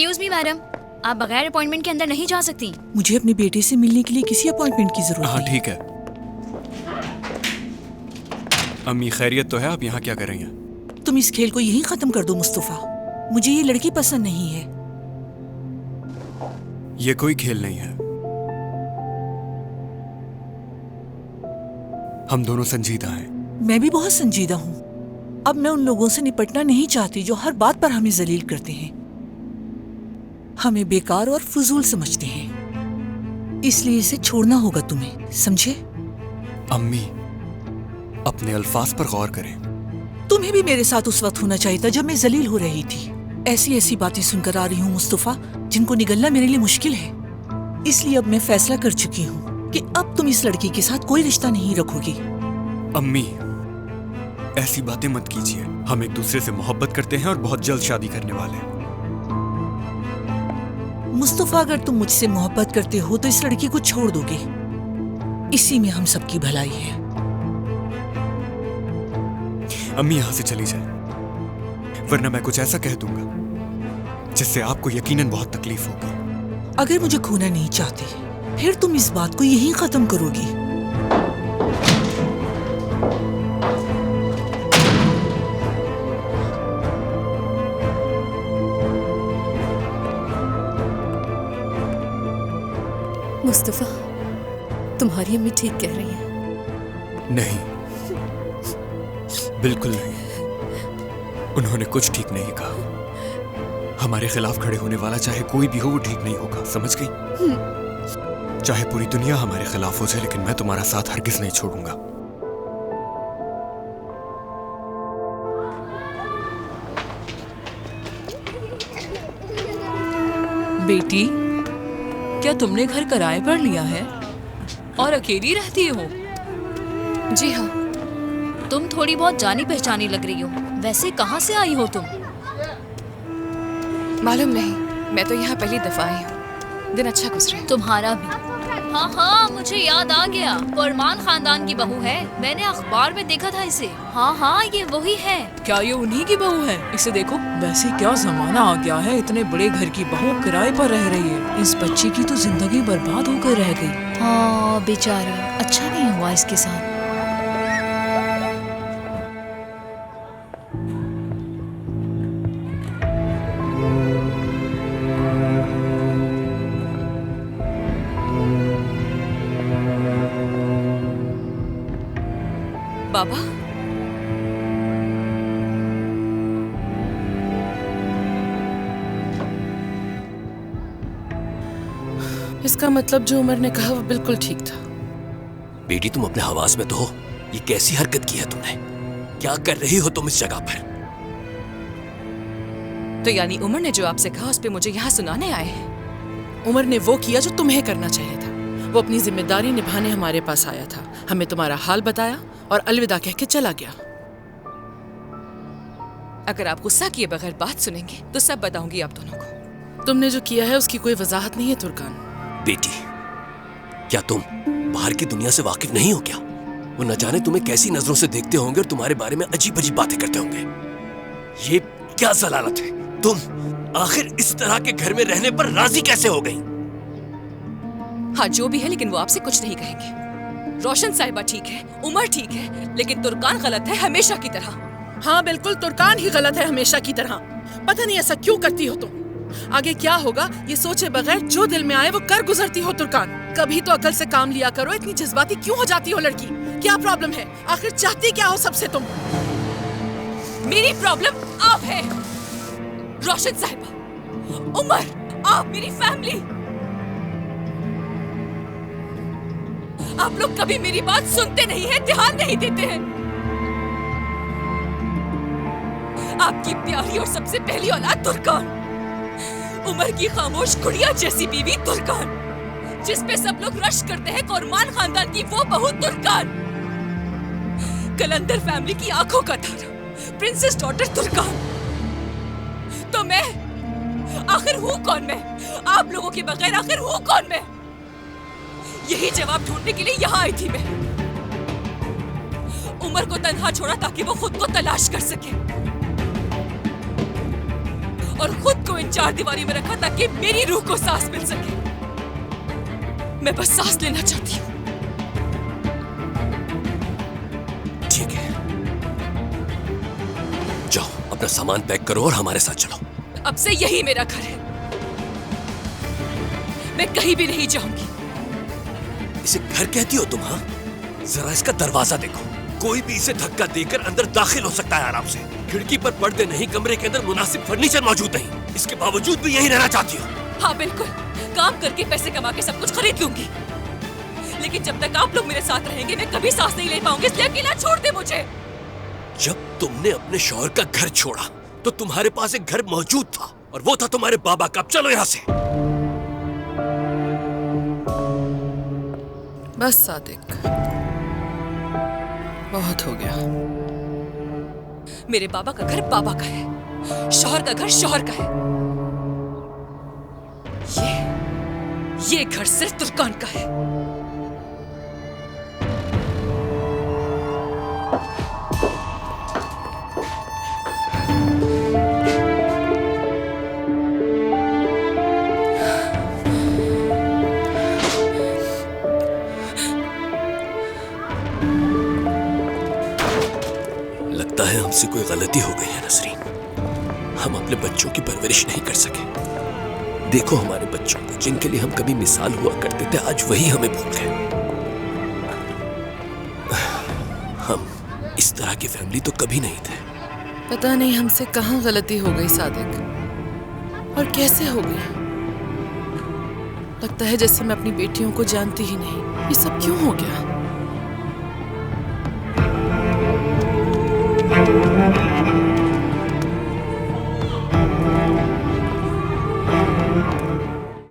Excuse me madam, आप बगैर appointment के अंदर नहीं जा सकती। मुझे अपने बेटे से मिलने के लिए किसी अपॉइंटमेंट की जरूरत हाँ नहीं। ठीक है। अम्मी खैरियत तो है? आप यहाँ क्या कर रही हैं? तुम इस खेल को यहीं खत्म कर दो मुस्तफा। मुझे ये लड़की पसंद नहीं है। ये कोई खेल नहीं है। हम दोनों संजीदा हैं। मैं भी बहुत संजीदा हूँ। अब मैं उन लोगों से निपटना नहीं चाहती जो हर बात पर हमें जलील करते हैं, हमें बेकार और फजूल समझते हैं। इसलिए इसे छोड़ना होगा तुम्हें, समझे? अम्मी, अपने अल्फाज पर गौर करें। तुम्हें भी मेरे साथ उस वक्त होना चाहिए था जब मैं जलील हो रही थी। ऐसी ऐसी बातें सुनकर आ रही हूँ मुस्तफा, जिनको निगलना मेरे लिए मुश्किल है। इसलिए अब मैं फैसला कर चुकी हूँ कि अब तुम इस लड़की के साथ कोई रिश्ता नहीं रखोगी। अम्मी, ऐसी बातें मत कीजिए। हम एक दूसरे से मोहब्बत करते हैं और बहुत जल्द शादी करने वाले हैं। मुस्तफा, अगर तुम मुझसे मोहब्बत करते हो तो इस लड़की को छोड़ दोगे। इसी में हम सबकी भलाई है। अम्मी यहाँ से चली जाए, वरना मैं कुछ ऐसा कह दूंगा जिससे आपको यकीनन बहुत तकलीफ होगी। अगर मुझे खोना नहीं चाहते, फिर तुम इस बात को यहीं खत्म करोगी। मुस्तफा, तुम्हारी अम्मी ठीक कह रही है। नहीं, बिल्कुल नहीं। उन्होंने कुछ ठीक नहीं कहा। हमारे खिलाफ खड़े होने वाला चाहे कोई भी हो, वो ठीक नहीं होगा, समझ गई? चाहे पूरी दुनिया हमारे खिलाफ हो जाए, लेकिन मैं तुम्हारा साथ हरगिज नहीं छोड़ूंगा। बेटी, क्या तुमने घर किराए पर लिया है और अकेली रहती हो? जी हाँ। तुम थोड़ी बहुत जानी पहचानी लग रही हो। वैसे कहाँ से आई हो तुम? मालूम नहीं, मैं तो यहाँ पहली दफा आई हूँ। दिन अच्छा गुजरे। तुम्हारा भी। हाँ हाँ, मुझे याद आ गया। फरमान खानदान की बहू है। मैंने अखबार में देखा था इसे। हाँ हाँ, ये वही है। क्या ये उन्हीं की बहू है? इसे देखो। वैसे क्या जमाना आ गया है, इतने बड़े घर की बहू किराए पर रह रही है। इस बच्ची की तो जिंदगी बर्बाद होकर रह गई। हाँ बेचारा, अच्छा नहीं हुआ इसके साथ। बाबा, इसका मतलब जो उमर ने कहा वो बिल्कुल ठीक था। बेटी, तुम अपने हवास में तो हो। ये कैसी हरकत की है तुमने? क्या कर रही हो तुम इस जगह पर? तो यानी उमर ने जो आपसे कहा उस पे मुझे यहाँ सुनाने आए हैं? उमर ने वो किया जो तुम्हें करना चाहिए था। वो अपनी जिम्मेदारी निभाने हमारे पास आया था, हमें तुम्हारा हाल बताया और अलविदा कह के चला गया। अगर आप गुस्सा किए बगैर बात सुनेंगे तो सब बताऊंगी आप दोनों को। तुमने जो किया है उसकी कोई वजाहत नहीं है तुर्कान। बेटी, क्या तुम बाहर की दुनिया से वाकिफ नहीं हो क्या? वो न जाने तुम्हें कैसी नजरों से देखते होंगे और तुम्हारे बारे में अजीब अजीब बातें करते होंगे। ये क्या जलालत है? तुम आखिर इस तरह के घर में रहने पर राजी कैसे हो गई? हाँ, जो भी है, लेकिन वो आपसे कुछ नहीं कहेंगे। रोशन साहिबा ठीक है, उमर ठीक है, लेकिन तुर्कान गलत है हमेशा की तरह। हाँ बिल्कुल, तुर्कान ही गलत है हमेशा की तरह। पता नहीं ऐसा क्यों करती हो तुम। आगे क्या होगा ये सोचे बगैर जो दिल में आए वो कर गुजरती हो तुर्कान। कभी तो अकल से काम लिया करो। इतनी जज्बाती क्यों हो जाती हो लड़की? क्या प्रॉब्लम है? आखिर चाहती क्या हो सबसे तुम? मेरी प्रॉब्लम आप है, रोशन साहिबा, उमर, आप, मेरी फैमिली। आप लोग कभी मेरी बात सुनते नहीं हैं, ध्यान नहीं देते हैं। आपकी प्यारी और सबसे पहली औलाद तुर्कान, उमर की खामोश गुड़िया जैसी बीवी तुर्कान, जिस पे सब लोग रश करते हैं, कोरमान खानदान की वो बहू तुर्कान, कलंदर फैमिली की आंखों का तारा, प्रिंसेस डॉटर तुर्कान। तो मैं आखिर हूँ कौन? मैं आप लोगों के बगैर आखिर हूँ कौन मैं? यही जवाब ढूंढने के लिए यहाँ आई थी मैं। उमर को तन्हा छोड़ा ताकि वो खुद को तलाश कर सके, और खुद को इन चार दीवारी में रखा ताकि मेरी रूह को सांस मिल सके। मैं बस सांस लेना चाहती हूँ। ठीक है, जाओ अपना सामान पैक करो और हमारे साथ चलो। अब से यही मेरा घर है, मैं कहीं भी नहीं जाऊंगी। इसे घर कहती हो तुम? हाँ, जरा इसका दरवाजा देखो, कोई भी इसे धक्का देकर अंदर दाखिल हो सकता है आराम से। खिड़की पर पर्दे नहीं, कमरे के अंदर मुनासिब फर्नीचर मौजूद नहीं, इसके बावजूद भी यही रहना चाहती हो? हाँ बिल्कुल, काम करके पैसे कमा के सब कुछ खरीद लूंगी, लेकिन जब तक आप लोग मेरे साथ रहेंगे मैं कभी सांस नहीं ले पाऊंगी, इसलिए अकेला छोड़ दे मुझे। जब तुमने अपने शौहर का घर छोड़ा तो तुम्हारे पास एक घर मौजूद था और वो था तुम्हारे बाबा का। अब चलो यहाँ से। बस सादिक, बहुत हो गया। मेरे बाबा का घर बाबा का है, शौहर का घर शौहर का है। ये घर सिर्फ तुर्कान का है। लगता है हमसे कोई गलती हो गई है नसरीन, हम अपने बच्चों की परवरिश नहीं कर सके। देखो हमारे बच्चों को, जिनके लिए हम कभी मिसाल हुआ करते थे, आज वही हमें भूल गए। हम इस तरह की फैमिली तो कभी नहीं थे। पता नहीं हमसे कहाँ गलती हो गई सादिक, और कैसे हो गई। लगता है जैसे मैं अपनी बेटियों को जानती ही नहीं। ये सब क्यों हो गया?